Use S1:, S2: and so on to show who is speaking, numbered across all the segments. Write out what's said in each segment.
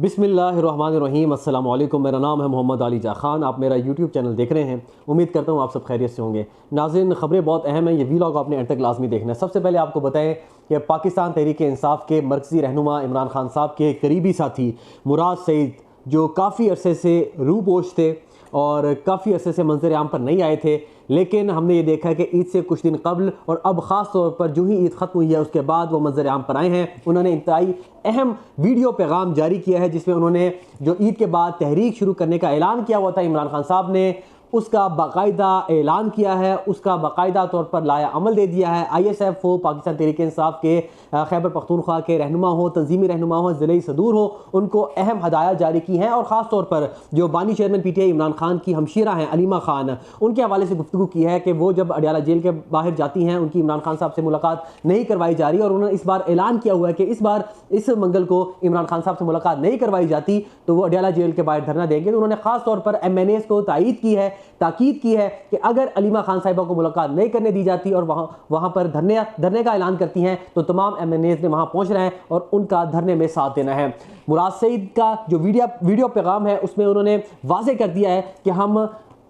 S1: बिस्मिल्लाहिर्रहमानिर्रहीम। अस्सलाम वालेकुम। मेरा नाम है मोहम्मद अली जा खान। आप मेरा यूट्यूब चैनल देख रहे हैं। उम्मीद करता हूँ आप सब खैरियत से होंगे। नाज़रीन, खबरें बहुत अहम हैं, ये वीलॉग आपने एंड तक लाजमी देखना है। सबसे पहले आपको बताएं कि पाकिस्तान तहरीक इंसाफ के मरकज़ी रहनुमा इमरान खान साहब के करीबी साथी मुराद सईद, जो काफ़ी अरसे से रूपोश थे और काफ़ी अरसे से मंजर आम पर नहीं आए थे, लेकिन हमने ये देखा है कि ईद से कुछ दिन कबल और अब ख़ास तौर पर जो ही ईद ख़त्म हुई है उसके बाद वो मंजर आम पर आए हैं। उन्होंने इंतहाई अहम वीडियो पैगाम जारी किया है जिसमें उन्होंने जो ईद के बाद तहरीक शुरू करने का ऐलान किया हुआ था इमरान खान साहब ने, उसका बाकायदा ऐलान किया है, उसका बाकायदा तौर पर लाया अमल दे दिया है। ISF हो, पाकिस्तान तहरीक इंसाफ के खैबर पख्तूनख्वा के रहनुमा हो, तंजीमी रहनुमा हो, ज़िले सदूर हो, उनको अहम हदायत जारी की हैं और ख़ास तौर पर जो बानी चेयरमैन PTI इमरान खान की हमशीरा हैं अलीमा खान, उनके हवाले से गुफ्तगू की है कि वो जब अडियाला जेल के बाहर जाती हैं उनकी इमरान खान साहब से मुलाकात नहीं करवाई जा रही और उन्होंने इस बार ऐलान किया हुआ है कि इस बार इस मंगल को इमरान खान साहब से मुलाकात नहीं करवाई जाती तो वो अडियाला जेल के बाहर धरना देंगे। तो उन्होंने ख़ास तौर पर MNAs को ताकीद की है कि अगर अलीमा खान साहिबा को मुलाकात नहीं करने दी जाती और वहाँ पर धरने का ऐलान करती हैं तो तमाम MNAs ने वहाँ पहुँच रहे हैं और उनका धरने में साथ देना है। मुराद सईद का जो वीडियो पैगाम है उसमें उन्होंने वाज़ेह कर दिया है कि हम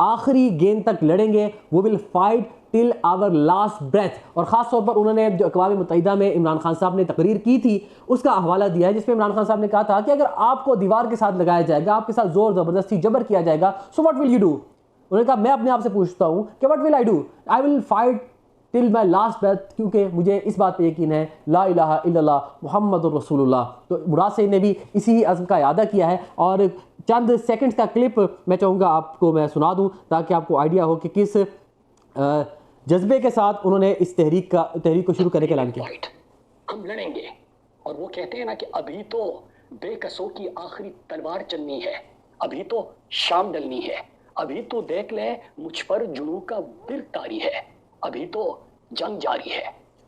S1: आखिरी गेंद तक लड़ेंगे, वो will fight till our last breath. और ख़ास तौर पर उन्होंने जो अक़वाम मुत्तहिदा में इमरान खान साहब ने तकरीर की थी उसका हवाला दिया है जिसमें इमरान खान साहब ने कहा था कि अगर आपको दीवार के साथ लगाया जाएगा, आपके साथ ज़ोर ज़बरदस्ती जबर किया जाएगा, so what will you do. उन्होंने कहा मैं अपने आप से पूछता हूँ कि what will I do, I will fight till my last breath, क्योंकि मुझे इस बात पे यकीन है ला इलाहा इल्लल्लाह मुहम्मदुर रसूलुल्लाह। तो मुराद सईद ने भी इसी अज़्म का इरादा किया है और चंद सेकंड्स का क्लिप मैं चाहूँगा आपको मैं सुना दूँ ताकि आपको आइडिया हो कि किस जज्बे के साथ उन्होंने इस तहरीक को शुरू करने का ऐलान किया।
S2: हम लड़ेंगे और वो कहते हैं ना कि अभी तो बेकसों की आखिरी तलवार चलनी है, अभी तो शाम डलनी है, अभी तो देख ले मुझ पर जुनू का बिर तारी है, अभी तो जंग जारी है,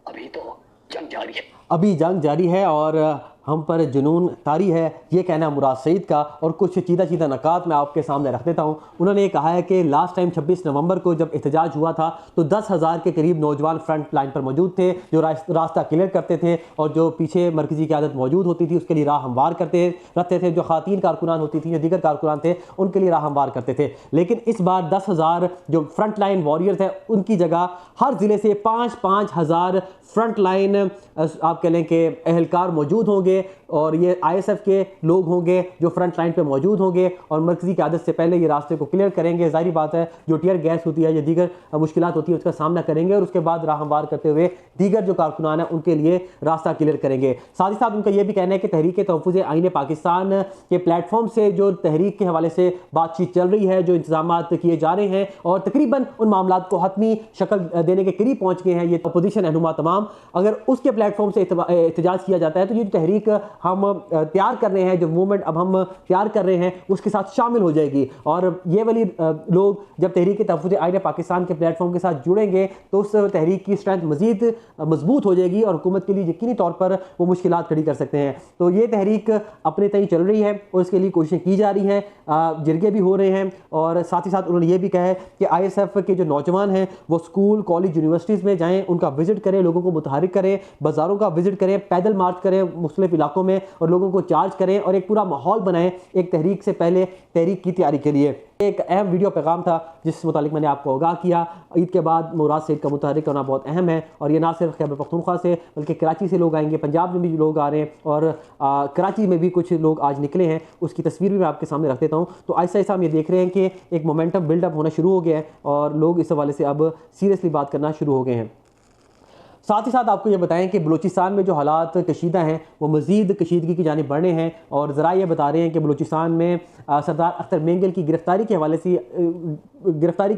S2: अभी तो जंग जारी है,
S1: अभी जंग जारी है और हम पर जुनून तारी है, ये कहना है मुराद सईद का। और कुछ चीदा नकात मैं आपके सामने रख देता हूँ। उन्होंने ये कहा है कि लास्ट टाइम 26 नवंबर को जब एहतजाज हुआ था तो 10,000 के करीब नौजवान फ्रंट लाइन पर मौजूद थे जो रास्ता क्लियर करते थे और जो पीछे मरकज़ी क़यादत मौजूद होती थी उसके लिए राह हमवार रखते थे। जो ख़वातीन कारकुनान होती थी, जो दीगर कारकुनान थे, उनके लिए राह हमवार करते थे। लेकिन इस बार 10,000 जो फ्रंट लाइन वॉरियर्स हैं उनकी जगह हर ज़िले से 5-5 हज़ार फ्रंट लाइन आप कह लें कि अहलकार मौजूद होंगे और ये ISF के लोग होंगे जो फ्रंट लाइन पे मौजूद होंगे और मरकज़ी क़यादत से पहले ये रास्ते को क्लियर करेंगे। ज़ाहिर बात है जो टियर गैस होती है या दीगर मुश्किलात होती है उसका सामना करेंगे और उसके बाद राह हमवार करते हुए दीगर जो कारकुनान हैं उनके लिए रास्ता क्लियर करेंगे। साथ ही साथ उनका यह भी कहना है कि तहरीक तहफ़्फ़ुज़ आईन पाकिस्तान के प्लेटफॉर्म से जो तहरीक के हवाले से बातचीत चल रही है, जो इंतजाम किए जा रहे हैं और तकरीबन उन मामला को हतमी शक्ल देने के करीब पहुँच गए हैं ये अपोजिशन रहनुमा तमाम, अगर उसके प्लेटफॉर्म से एहतजाज किया जाता है तो ये तहरीक हम तैयार कर रहे हैं, जो मूवमेंट अब हम तैयार कर रहे हैं उसके साथ शामिल हो जाएगी। और ये वाली लोग जब तहरीक तहफ़्फ़ुज़ आईन पाकिस्तान के प्लेटफॉर्म के साथ जुड़ेंगे तो उस तहरीक की स्ट्रेंथ मज़ीद मजबूत हो जाएगी और हुकूमत के लिए यकीनी तौर पर वो मुश्किलात खड़ी कर सकते हैं। तो ये तहरीक अपने तय चल रही है और इसके लिए कोशिशें की जा रही हैं, जरगे भी हो रहे हैं। और साथ ही साथ उन्होंने ये भी कहा है कि ISF के जो नौजवान हैं वो स्कूल, कॉलेज, यूनिवर्सिटीज़ में जाएँ, उनका विज़िट करें, लोगों को मुतहरिक करें, बाज़ारों का विज़िट करें, पैदल मार्च करें मुख्तलिफ इलाकों में और लोगों को चार्ज करें और एक पूरा माहौल बनाएं एक तहरीक से पहले तहरीक की तैयारी के लिए। एक अहम वीडियो पैगाम था जिस मुतालिक मैंने आपको आगाह किया। ईद के बाद मुराद सईद का मुतहरिक होना बहुत अहम है और ये ना सिर्फ खैबर पख्तूनख्वा से बल्कि कराची से लोग आएंगे, पंजाब में भी लोग आ रहे हैं और कराची में भी कुछ लोग आज निकले हैं, उसकी तस्वीर भी मैं आपके सामने रख देता हूँ। तो ऐसा ऐसा हम ये देख रहे हैं कि एक मोमेंटम बिल्डअप होना शुरू हो गया है और लोग इस हवाले से अब सीरियसली बात करना शुरू हो गए हैं। साथ ही साथ आपको ये बताएं कि बलूचिस्तान में जो हालात कशीदा हैं वो मज़ीद कशीदगी की जानिब बढ़ने हैं और ज़रा ये बता रहे हैं कि बलूचिस्तान में सरदार अख्तर मेंगल की गिरफ़्तारी के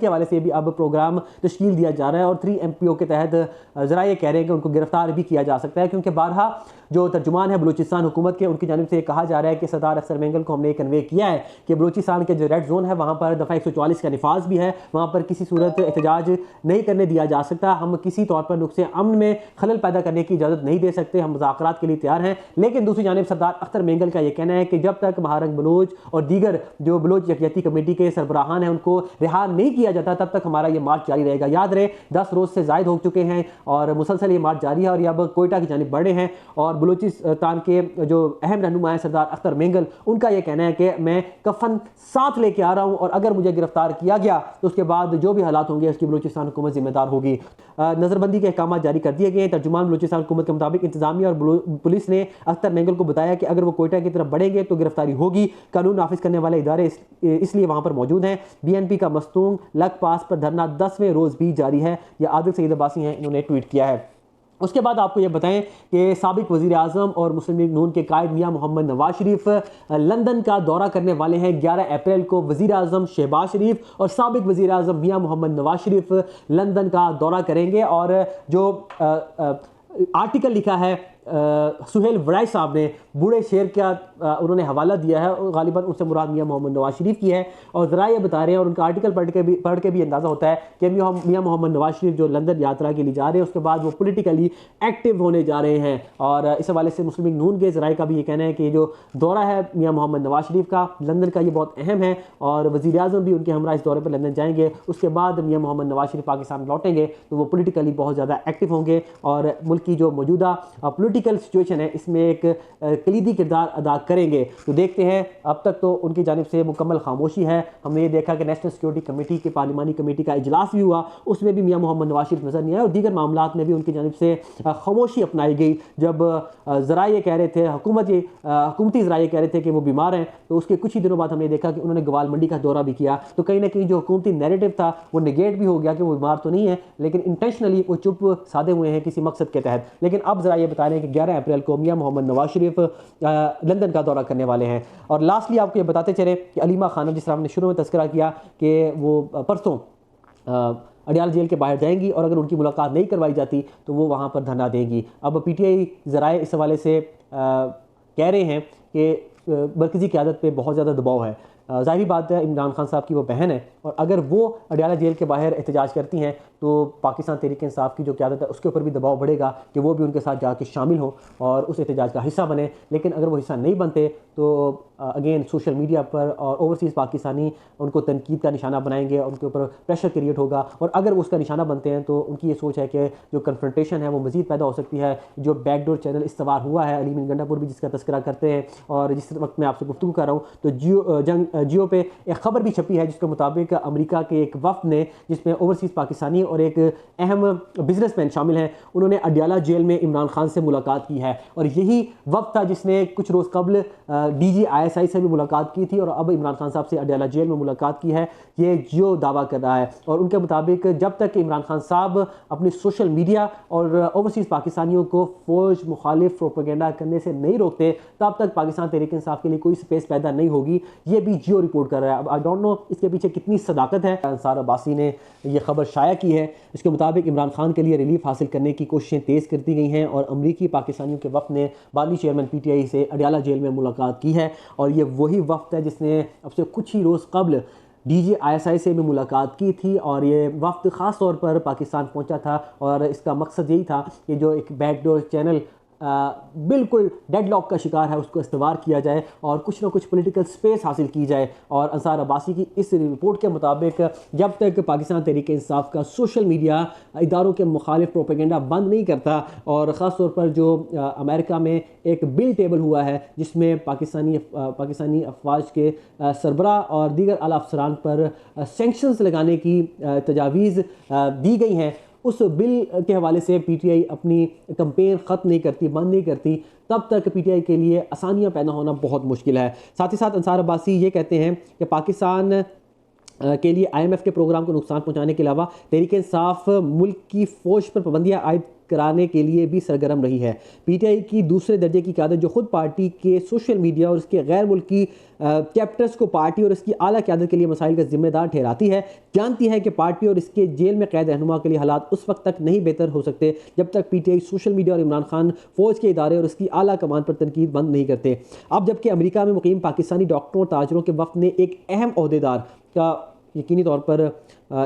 S1: हवाले से भी अब प्रोग्राम तश्कील दिया जा रहा है और 3 MPO के तहत ज़रा ये कह रहे हैं कि उनको गिरफ़्तार भी किया जा सकता है, क्योंकि बारहा जो तर्जुमान है बलूचिस्तान हुकूमत के उनकी जानिब से कहा जा रहा है कि सरदार अख्तर मेंगल को हमने कन्वे किया है कि बलूचिस्तान के जो रेड जोन है वहाँ पर दफ़ा 144 का निफाज भी है, वहाँ पर किसी सूरत एहतजाज नहीं करने दिया जा सकता, हम किसी तौर पर नुक्से अमन में खलल पैदा करने की इजाज़त नहीं दे सकते, हम मुज़ाकरात के लिए तैयार हैं। लेकिन दूसरी जानिब सरदार अख्तर मेंगल का यह कहना है कि जब तक महारंग बलोच और दीगर जो बलोच यकजहती कमेटी के सरबराहान हैं उनको रिहा रिहा नहीं किया जाता तब तक हमारा ये मार्च जारी रहेगा। याद रहे 10 रोज से ज़ायद हो चुके हैं और मुसलसल ये मार्च जारी है और ये अब कोयटा की जानिब बढ़ रहे हैं। और बलूचिस्तान के जो अहम रहनुमा है सरदार अख्तर मेंगल, उनका यह कहना है कि मैं कफन साथ लेके आ रहा हूँ और अगर मुझे गिरफ्तार किया गया तो उसके बाद जो भी हालात होंगे उसकी बलूचिस्तान हुकूमत जिम्मेदार होगी। नज़रबंदी के अहकाम जारी कर दिए गए हैं। तर्जुमान बलूचिस्तान हुकूमत के मुताबिक इंतजामिया और पुलिस ने अख्तर मेंगल को बताया कि अगर वो कोयटा की तरफ बढ़ेंगे तो गिरफ्तारी होगी। कानून नाफिज करने वाले इदारे इसलिए वहां पर मौजूद हैं। BNP का मस्तूंग लग पास पर धरना 10वें रोज भी जारी है। यह आदिल सईद अब्बासी हैं, इन्होंने ट्वीट किया है। उसके बाद आपको ये बताएं कि साबिक वज़ीर आज़म और मुस्लिम लीग नून के कायद मियां मोहम्मद नवाज शरीफ लंदन का दौरा करने वाले हैं। 11 अप्रैल को वज़ीर आज़म शहबाज शरीफ और साबिक वज़ीर आज़म मियां मोहम्मद नवाज शरीफ लंदन का दौरा करेंगे। और जो आर्टिकल लिखा है सुहेल वड़ाई साहब ने, बूढ़े शेर का उन्होंने हवाला दिया है और गालिबन उनसे मुराद मियां मोहम्मद नवाज शरीफ की है। और ज़रा ये बता रहे हैं और उनका आर्टिकल पढ़ के भी अंदाज़ा होता है कि मियां मोहम्मद नवाज शरीफ जो लंदन यात्रा के लिए जा रहे हैं उसके बाद वो पॉलिटिकली एक्टिव होने जा रहे हैं। और इस हवाले से मुस्लिम लीग नून के ज़राए का भी ये कहना है कि जो दौरा है मियां मोहम्मद नवाज शरीफ का लंदन का, ये बहुत अहम है और वज़ीर आज़म भी उनके हमरा इस दौरे पर लंदन जाएंगे। उसके बाद मियां मोहम्मद नवाज शरीफ पाकिस्तान लौटेंगे तो वो पॉलिटिकली बहुत ज़्यादा एक्टिव होंगे और मुल्क की जो मौजूदा पॉलिटिकल सिचुएशन है इसमें एक कलीदी किरदार अदा करेंगे। तो देखते हैं, अब तक तो उनकी जानिब से मुकम्मल खामोशी है। हमने ये देखा कि नेशनल सिक्योरिटी कमेटी की पार्लिमानी कमेटी का इजलास भी हुआ, उसमें भी मियां मोहम्मद नवाज शरीफ नजर नहीं आए और दीगर मामलात में भी उनकी जानिब से खामोशी अपनाई गई। जब ज़रा ये कह रहे थे, हुकूमती ज़रा ये कह रहे थे कि वो बीमार हैं, तो उसके कुछ ही दिनों बाद हमने देखा कि उन्होंने गवाल मंडी का दौरा भी किया। तो कहीं ना कहीं जो हुकूमती नैरेटिव था वो निगेट भी हो गया कि वो बीमार तो नहीं है, लेकिन इंटेंशनली वो चुप साधे हुए हैं किसी मकसद के तहत। लेकिन अब ज़रा ये बता रहे हैं कि 11 अप्रैल को मियां मोहम्मद नवाज शरीफ लंदन का दौरा करने वाले हैं। और लास्टली आपको ये बताते चले कि अलीमा खानम, जिस तरह हमने शुरू में तस्करा किया कि वो परसों अडियाला जेल के बाहर जाएंगी और अगर उनकी मुलाकात नहीं करवाई जाती तो वो वहाँ पर धरना देंगी। अब PTI ज़राए इस हवाले से कह रहे हैं कि मरकज़ी क़यादत पे बहुत ज़्यादा दबाव है। ज़ाहिरी बात है इमरान खान साहब की वो बहन है और अगर वो अडियाला जेल के बाहर एहतजाज करती हैं तो पाकिस्तान तहरीक-ए-इंसाफ की जो क़यादत है उसके ऊपर भी दबाव बढ़ेगा कि वो भी उनके साथ जाके शामिल हों और उस एहतजाज का हिस्सा बने। लेकिन अगर वो हिस्सा नहीं बनते तो अगेन सोशल मीडिया पर और ओवरसीज़ पाकिस्तानी उनको तनकीद का निशाना बनाएंगे, उनके ऊपर प्रेशर क्रिएट होगा और अगर वो उसका निशाना बनते हैं तो उनकी ये सोच है कि जो कन्फ्रंटेशन है वो मज़ीद पैदा हो सकती है। जो बैकडोर चैनल इस्तेमाल हुआ है अली मीन गंडापुर भी जिसका तस्करा करते हैं और जिस वक्त मैं आपसे गुफ्तगू कर रहा हूँ तो जियो पे एक खबर भी छपी है जिसके मुताबिक अमेरिका के एक वफ्द ने, जिसमें ओवरसीज़ पाकिस्तानी और एक अहम बिजनेसमैन शामिल हैं, उन्होंने अडियाला जेल में इमरान खान से मुलाकात की है। और यही वक्त था जिसने कुछ रोज़ कबल DG ISI से भी मुलाकात की थी और अब इमरान खान साहब से अडियाला जेल में मुलाकात की है, ये जियो दावा कर रहा है। और उनके मुताबिक जब तक इमरान खान साहब अपनी सोशल मीडिया और ओवरसीज़ पाकिस्तानियों को फ़ौज मुखालिफ प्रोपेगेंडा करने से नहीं रोकते तब तक पाकिस्तान तहरीक-ए-इंसाफ के लिए कोई स्पेस पैदा नहीं होगी। ये भी जियो रिपोर्ट कर रहा है। अब आई डोंट नो इसके पीछे कितनी सदाकत है। अंसार अब्बासी ने यह खबर शाया की है। इसके मुताबिक इमरान खान के लिए रिलीफ हासिल करने की कोशिशें तेज़ कर दी गई हैं और अमरीकी पाकिस्तानियों के वफ़द ने बानी चेयरमैन PTI से अडियाला जेल में मुलाकात की है। और ये वही वफ़द है जिसने अब से कुछ ही रोज़ कबल DG ISI से भी मुलाकात की थी और ये वफ़द ख़ास तौर पर पाकिस्तान पहुंचा था और इसका मकसद यही था कि जो एक बैकडोर चैनल बिल्कुल डेडलॉक का शिकार है उसको इस्तेमाल किया जाए और कुछ ना कुछ पॉलिटिकल स्पेस हासिल की जाए। और अंसार अब्बासी की इस रिपोर्ट के मुताबिक जब तक पाकिस्तान तहरीक-ए-इंसाफ का सोशल मीडिया इदारों के मुखालिफ प्रोपेगेंडा बंद नहीं करता और ख़ास तौर पर जो अमेरिका में एक बिल टेबल हुआ है जिसमें पाकिस्तानी अफवाज के सरबरा और दीगर आला अफसरान पर सेंक्शंस लगाने की तजावीज़ दी गई हैं, उस बिल के हवाले से PTI अपनी कैंपेन ख़त्म नहीं करती, बंद नहीं करती, तब तक PTI के लिए आसानियाँ पैदा होना बहुत मुश्किल है। साथ ही साथ अंसार अब्बासी ये कहते हैं कि पाकिस्तान के लिए IMF के प्रोग्राम को नुकसान पहुंचाने के अलावा तहरीक-ए-इंसाफ मुल्क की फ़ौज पर पाबंदियाँ आयद कराने के लिए भी सरगर्म रही है। PTI की दूसरे दर्जे की क़यादत जो खुद पार्टी के सोशल मीडिया और इसके गैर मुल्की चैप्टर्स को पार्टी और इसकी आला क़यादत के लिए मसाइल का जिम्मेदार ठहराती है, जानती है कि पार्टी और इसके जेल में कैद रहनुमा के लिए हालात उस वक्त तक नहीं बेहतर हो सकते जब तक PTI सोशल मीडिया और इमरान खान फ़ौज के इदारे और इसकी आला कमान पर तनकीद बंद नहीं करते। अब जबकि अमेरिका में मुकीम पाकिस्तानी डॉक्टरों ताजरों के वफ़द ने एक अहम ओहदेदार का यकीनी तौर पर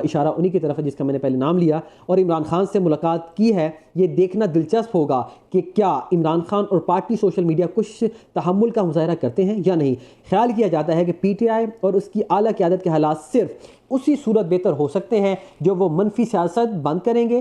S1: इशारा उन्हीं की तरफ है जिसका मैंने पहले नाम लिया, और इमरान खान से मुलाकात की है। ये देखना दिलचस्प होगा कि क्या इमरान खान और पार्टी सोशल मीडिया कुछ तहम्मुल का मुजाहरा करते हैं या नहीं। ख्याल किया जाता है कि पीटीआई और उसकी आला क़यादत के हालात सिर्फ उसी सूरत बेहतर हो सकते हैं जो वो मनफी सियासत बंद करेंगे,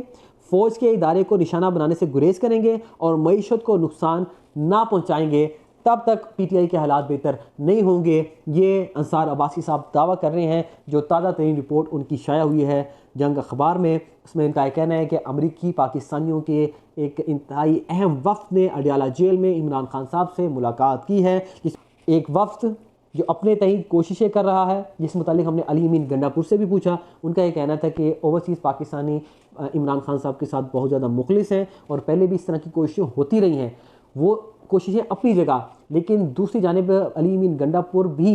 S1: फ़ौज के इदारे को निशाना बनाने से गुरेज करेंगे और मईशत को नुकसान ना पहुँचाएंगे। तब तक पीटीआई के हालात बेहतर नहीं होंगे। ये अंसार अब्बासी साहब दावा कर रहे हैं। जो ताज़ा तरीन रिपोर्ट उनकी शाया हुई है जंग अखबार में, उसमें इनका यह कहना है कि अमरीकी पाकिस्तानियों के एक इंतहाई अहम वफ्द ने अडियाला जेल में इमरान खान साहब से मुलाकात की है। एक वफ्द जो अपने तय कोशिशें कर रहा है, जिस मुतालिक हमने अली अमीन गंडापुर से भी पूछा। उनका ये कहना था कि ओवरसीज़ पाकिस्तानी इमरान खान साहब के साथ बहुत ज़्यादा मुखलिस हैं और पहले भी इस तरह की कोशिशें होती रही हैं। वो कोशिशें अपनी जगह, लेकिन दूसरी जानिब अली अमीन गंडापुर भी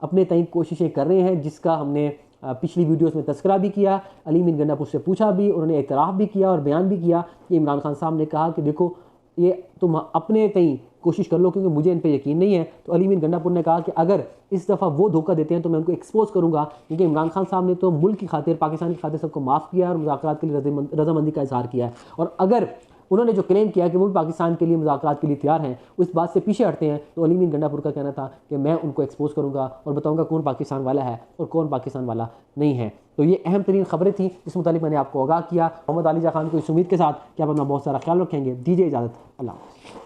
S1: अपने तय कोशिशें कर रहे हैं, जिसका हमने पिछली वीडियोस में तस्करा भी किया। अली अमीन गंडापुर से पूछा भी, उन्होंने एतराफ़ भी किया और बयान भी किया कि इमरान खान साहब ने कहा कि देखो ये तुम अपने तय कोशिश कर लो क्योंकि मुझे इन पे यकीन नहीं है। तो अली अमीन गंडापुर ने कहा कि अगर इस दफ़ा वो धोखा देते हैं तो मैं उनको एक्सपोज करूंगा, क्योंकि इमरान खान साहब ने तो मुल्क की खातिर, पाकिस्तान की खातिर सबको माफ़ किया और मुज़ाकरात के लिए रजामंदी का इजहार किया है। और अगर उन्होंने जो क्लेम किया कि वो भी पाकिस्तान के लिए मुज़ाकरात के लिए तैयार हैं, उस बात से पीछे हटते हैं, तो अली अमीन गंडापुर का कहना था कि मैं उनको एक्सपोज करूंगा और बताऊंगा कौन पाकिस्तान वाला है और कौन पाकिस्तान वाला नहीं है। तो ये अहम तरीन खबरें थी जिस मुतालिक मैंने आपको आगाह किया। मोहम्मद आलिजा खान को इस उम्मीद के साथ कि आप अपना बहुत सारा ख्याल रखेंगे। दीजिए इजाज़त, अल्लाह।